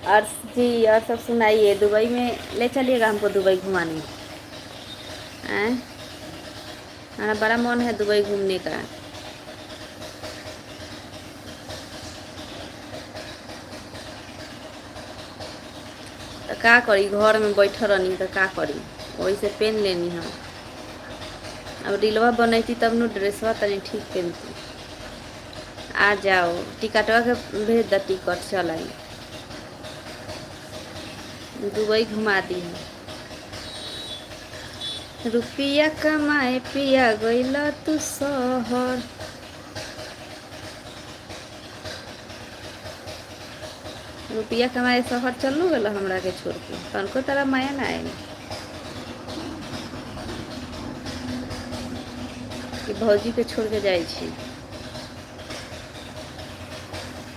और जी, और सब सुनाइए। दुबई में ले चलिएगा हमको दुबई घुमाने। हैं? हमारा बड़ा मन है दुबई घूमने का। तो का करी, घर में बैठल रहनी तो का करी, वही से पेन लेनी हम। अब रीलवा बनैती तब नु ड्रेसवा तनी ठीक पेनती। आ जाओ, टिकटवा के भेज द, टिकट चल आई, दुबई घुमा दी है। रुपिया कमाए पिया गइल तू शहर। रुपिया कमाए शहर चलू गल हमरा के छोड़ के, तनको तरह माया ना आए कि भौजी के छोड़ के जाए छी।